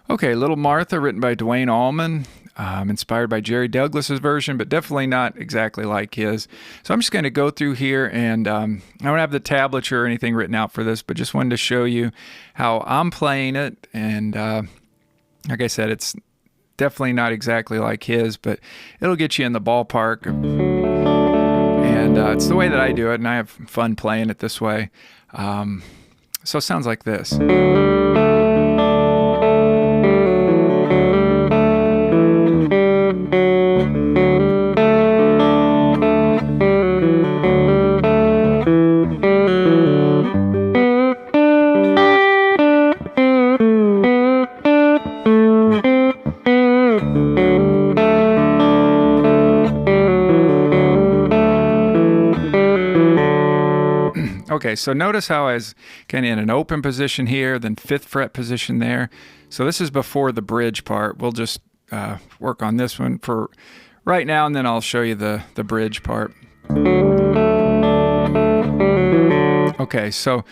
Okay, Little Martha, written by Dwayne Allman, inspired by Jerry Douglas's version, but definitely not exactly like his. So I'm just going to go through here, and I don't have the tablature or anything written out for this, but just wanted to show you how I'm playing it. And like I said, it's definitely not exactly like his, but it'll get you in the ballpark. And it's the way that I do it, and I have fun playing it this way. So it sounds like this. Okay, so notice how I was kind of in an open position here, then 5th fret position there. So this is before the bridge part. We'll just work on this one for right now, and then I'll show you the bridge part. Okay, so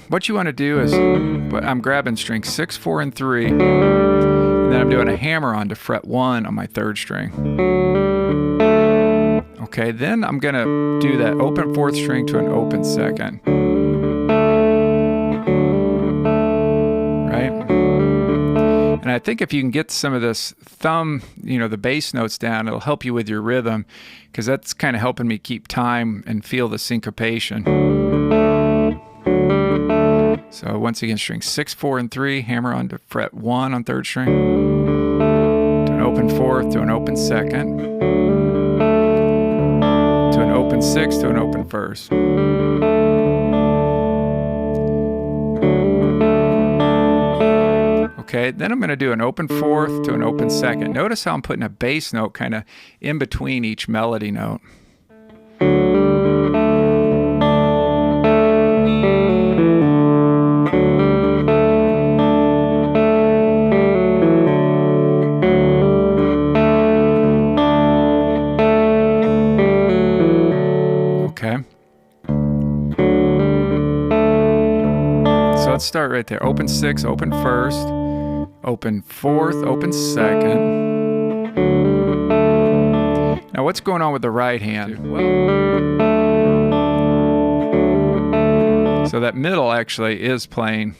what you want to do is, I'm grabbing strings 6, 4, and 3, and then I'm doing a hammer on to fret 1 on my 3rd string. Okay, then I'm going to do that open 4th string to an open 2nd. Right? And I think if you can get some of this thumb, the bass notes down, it'll help you with your rhythm, because that's kind of helping me keep time and feel the syncopation. So once again, string 6, 4, and 3, hammer on to fret 1 on 3rd string, to an open 4th, to an open 2nd, to an open 6th, to an open 1st. Okay, then I'm going to do an open 4th to an open 2nd. Notice how I'm putting a bass note kind of in between each melody note. So let's start right there. Open 6, open 1st, open 4th, open 2nd. Now what's going on with the right hand? So that middle actually is playing,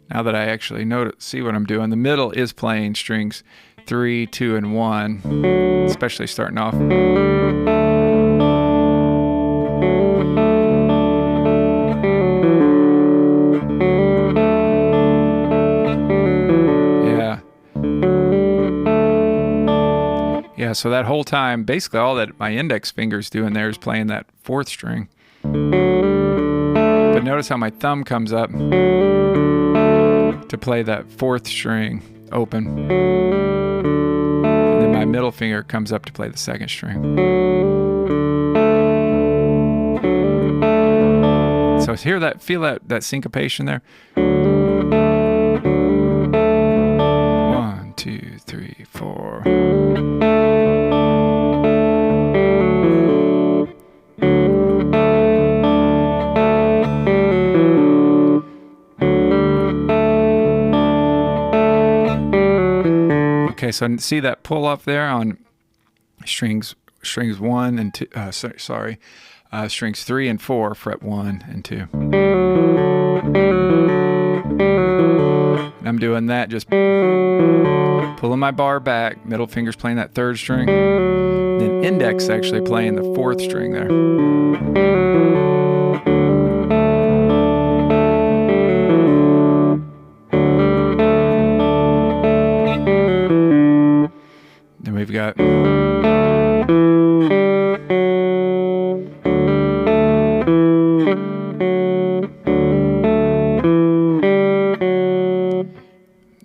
now that I actually see what I'm doing, the middle is playing strings 3, 2, and 1, especially starting off. Yeah, so that whole time, basically all that my index finger's doing there is playing that 4th string. But notice how my thumb comes up to play that 4th string open. And then my middle finger comes up to play the 2nd string. So feel that syncopation there? 1, 2, 3, 4. Okay, so see that pull up there on strings 1 and 2. Strings 3 and 4, fret 1 and 2. And I'm doing that, just pulling my bar back, middle finger's playing that 3rd string, then index actually playing the 4th string there. Then we've got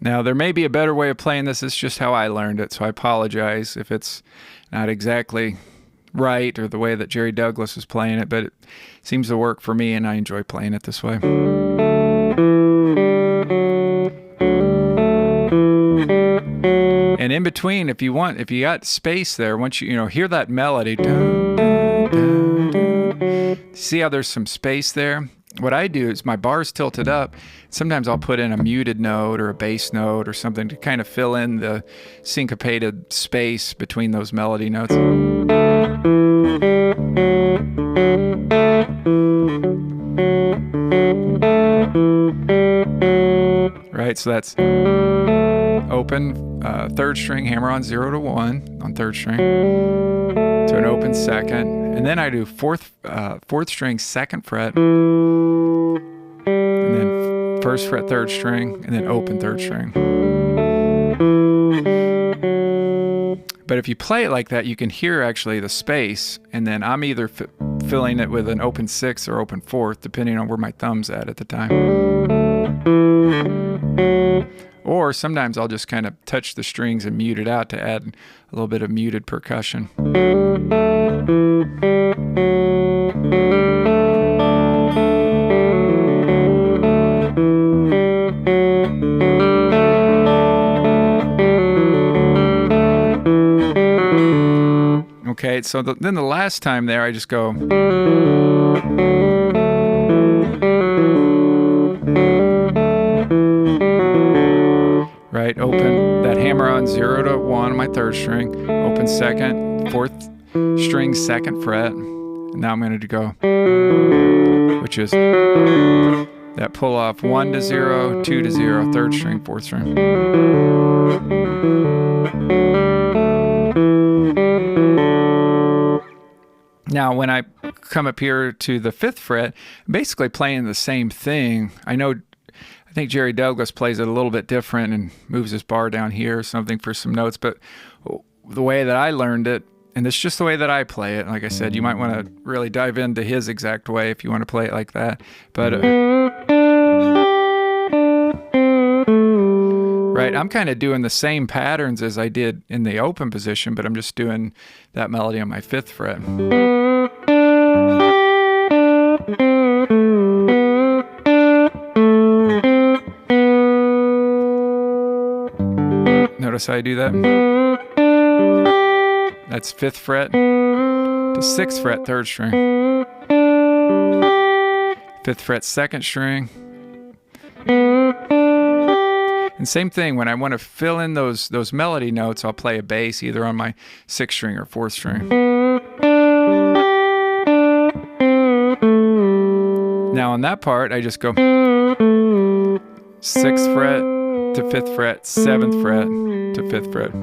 now, there may be a better way of playing this. It's just how I learned it, so I apologize if it's not exactly right or the way that Jerry Douglas was playing it, but it seems to work for me, and I enjoy playing it this way. And in between, if you got space there, once you hear that melody, see how there's some space there? what I do is my bar's tilted up. Sometimes I'll put in a muted note or a bass note or something to kind of fill in the syncopated space between those melody notes. Right, so that's open third string, hammer on 0 to 1 on third string to an open second, and then I do fourth string, second fret, and then first fret third string, and then open third string. But if you play it like that, you can hear actually the space, and then I'm either filling it with an open sixth or open fourth, depending on where my thumb's at the time. Or sometimes I'll just kind of touch the strings and mute it out to add a little bit of muted percussion. Okay, so then the last time there, I just go. Right, open that hammer on 0 to 1 on my third string, open second, fourth string, second fret, and now I'm going to go, which is that pull off 1 to 0, 2 to 0, third string, fourth string. Now, when I come up here to the 5th fret, I'm basically playing the same thing. I think Jerry Douglas plays it a little bit different and moves his bar down here or something for some notes, but the way that I learned it, and it's just the way that I play it, like I said, you might want to really dive into his exact way if you want to play it like that. But right, I'm kind of doing the same patterns as I did in the open position, but I'm just doing that melody on my 5th fret. Notice how I do that? That's 5th fret to 6th fret, third string. 5th fret, second string. And same thing, when I want to fill in those melody notes, I'll play a bass either on my 6th string or 4th string. Now on that part, I just go 6th fret to 5th fret, 7th fret to 5th fret.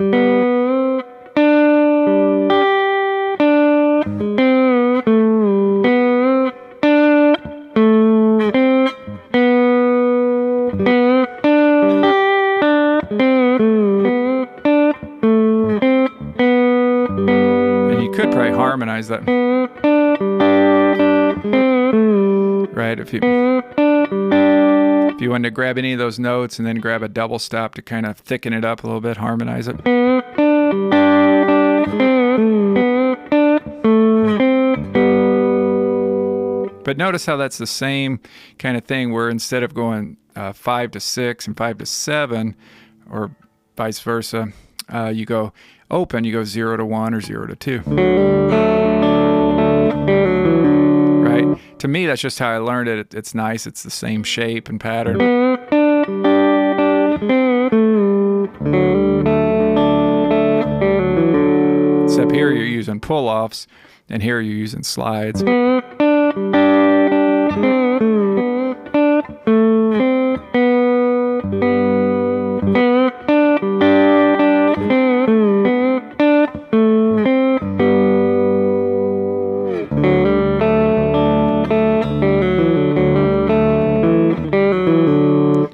And you could probably harmonize that. Right, if you want to grab any of those notes and then grab a double stop to kind of thicken it up a little bit, harmonize it. But notice how that's the same kind of thing where instead of going 5 to 6 and 5 to 7 or vice versa, you go open, you go 0 to 1 or 0 to 2. Right? To me, that's just how I learned it. It's nice. It's the same shape and pattern. Except here you're using pull-offs, and here you're using slides.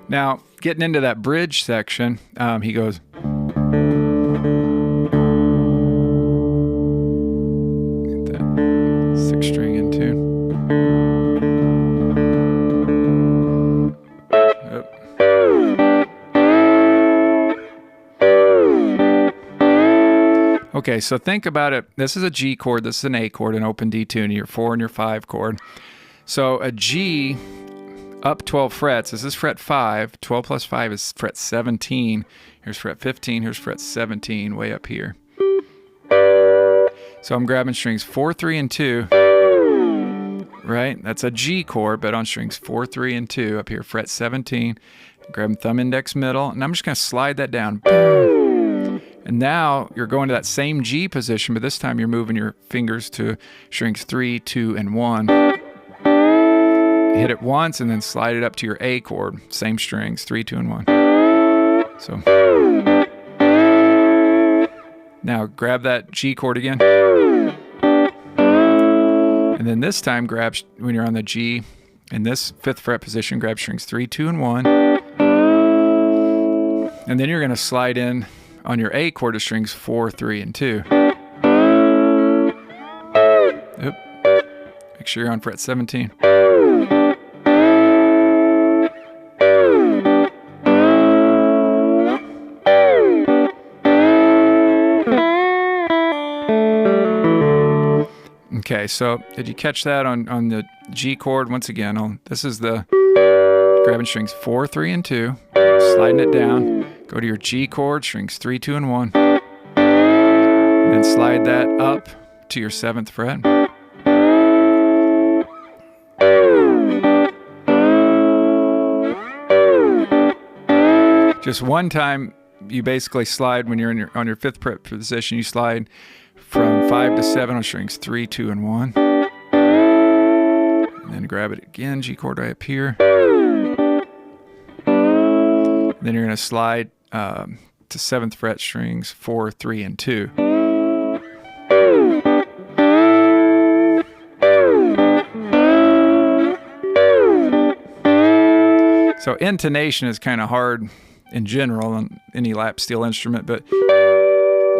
Now, getting into that bridge section, he goes. Get that 6th string in tune. Okay, so think about it. This is a G chord. This is an A chord, an open D tuning, your 4 and your 5 chord. So a G up 12 frets. This is fret 5. 12 plus 5 is fret 17. Here's fret 15. Here's fret 17 way up here. So I'm grabbing strings 4, 3, and 2. right? That's a G chord, but on strings 4, 3, and 2 up here, fret 17. Grab thumb index middle, and I'm just going to slide that down. Boom. And now you're going to that same G position, but this time you're moving your fingers to strings 3, 2, and 1. Hit it once and then slide it up to your A chord. Same strings, 3, 2, and 1. So now grab that G chord again. And then this time grab, when you're on the G, in this 5th fret position, grab strings 3, 2, and 1. And then you're going to slide in on your A chord to strings 4, 3, and 2. Oop. Make sure you're on fret 17. Okay, so did you catch that on the G chord? Once again, this is the grabbing strings 4, 3, and 2, sliding it down, go to your G chord, strings 3, 2, and 1, and then slide that up to your 7th fret. Just one time, you basically slide when you're on your 5th fret position, you slide from 5 to 7 on strings 3, 2, and 1. And then grab it again, G chord right up here. And then you're going to slide to 7th fret strings 4, 3, and 2. So intonation is kind of hard in general on any lap steel instrument, but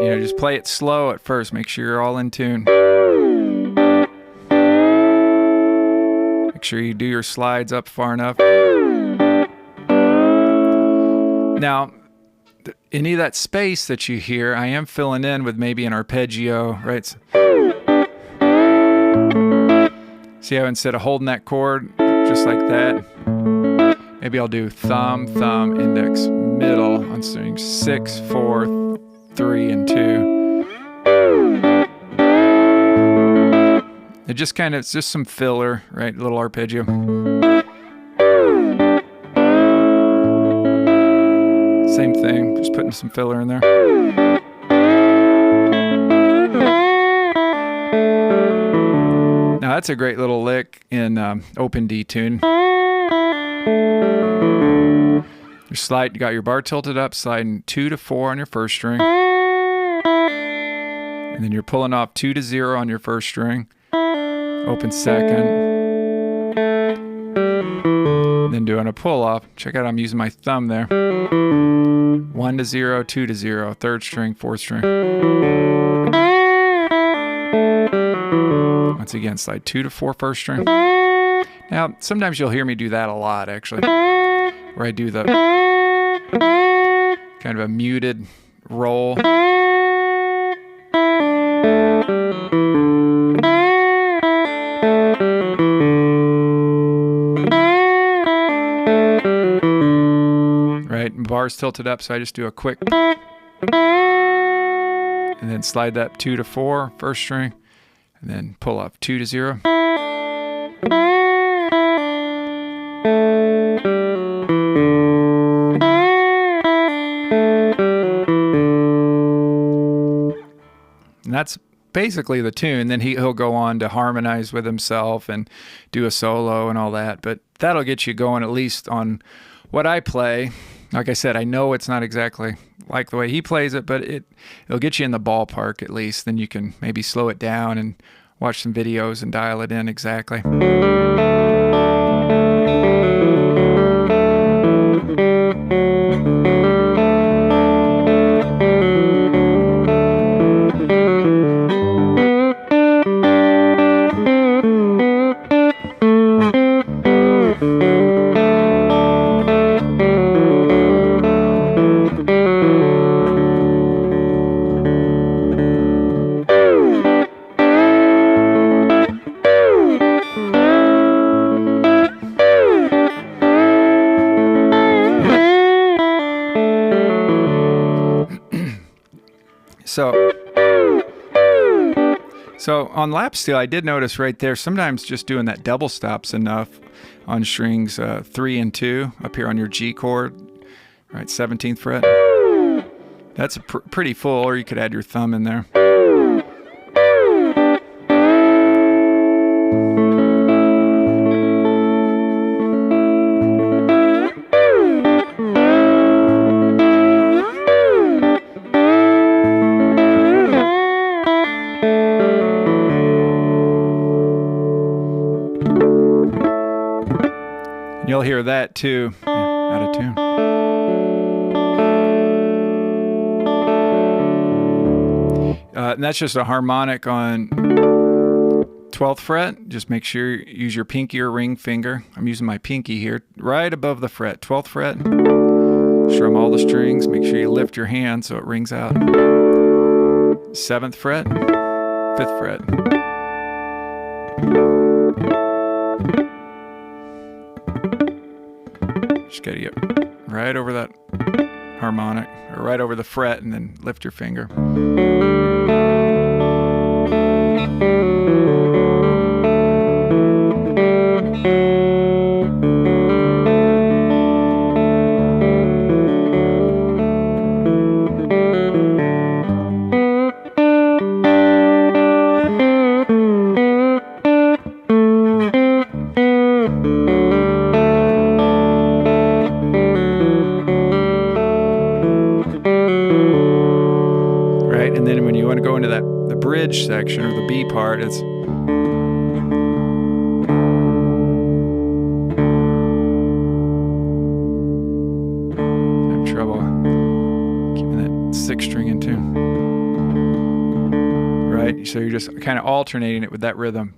just play it slow at first. Make sure you're all in tune. Make sure you do your slides up far enough. Now, any of that space that you hear, I am filling in with maybe an arpeggio, right? See how instead of holding that chord just like that, maybe I'll do thumb, thumb, index, middle on strings 6, 4, 3, and 2. It just it's just some filler, right? A little arpeggio. Same thing, just putting some filler in there. Now that's a great little lick in open D tune. You got your bar tilted up, sliding 2 to 4 on your 1st string. And then you're pulling off 2 to 0 on your 1st string. Open 2nd. And then doing a pull off. Check out, I'm using my thumb there. 1 to 0, 2 to 0, 3rd string, 4th string. Once again, slide 2 to 4 1st string. Now, sometimes you'll hear me do that a lot, actually. Where I do the kind of a muted roll. Right, and bar's tilted up, so I just do a quick, and then slide that 2 to 4, 1st string, and then pull up 2 to 0. And that's basically the tune. Then he'll go on to harmonize with himself and do a solo and all that. But that'll get you going, at least on what I play. Like I said, I know it's not exactly like the way he plays it, but it'll get you in the ballpark at least. Then you can maybe slow it down and watch some videos and dial it in exactly. So on lap steel, I did notice right there, sometimes just doing that double stop's enough on strings 3 and 2 up here on your G chord, right, 17th fret. That's pretty full, or you could add your thumb in there. You'll hear that too, out of tune. And that's just a harmonic on 12th fret. Just make sure you use your pinky or ring finger. I'm using my pinky here, right above the fret, 12th fret. Strum all the strings. Make sure you lift your hand so it rings out. 7th fret, 5th fret. Just gotta get right over that harmonic, or right over the fret, and then lift your finger. And then when you want to go into the bridge section, or the B part, it's I have trouble keeping that 6th string in tune. Right? So you're just kind of alternating it with that rhythm.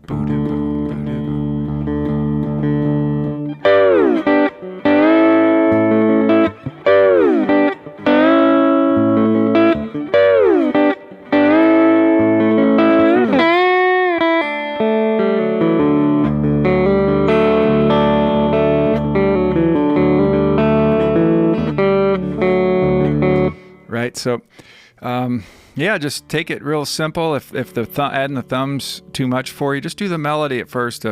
Right, so yeah, just take it real simple. If the adding the thumbs too much for you, just do the melody at first.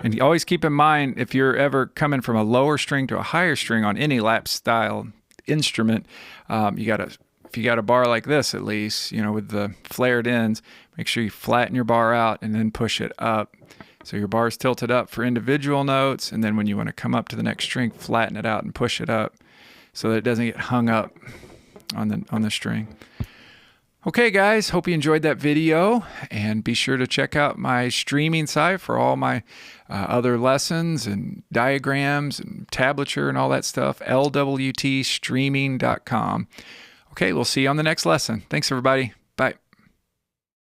And you always keep in mind, if you're ever coming from a lower string to a higher string on any lap style instrument, if you got a bar like this, at least, with the flared ends, make sure you flatten your bar out and then push it up. So your bar is tilted up for individual notes, and then when you want to come up to the next string, flatten it out and push it up so that it doesn't get hung up on the string. Okay, guys, hope you enjoyed that video, and be sure to check out my streaming site for all my other lessons and diagrams and tablature and all that stuff, lwtstreaming.com. Okay, we'll see you on the next lesson. Thanks, everybody.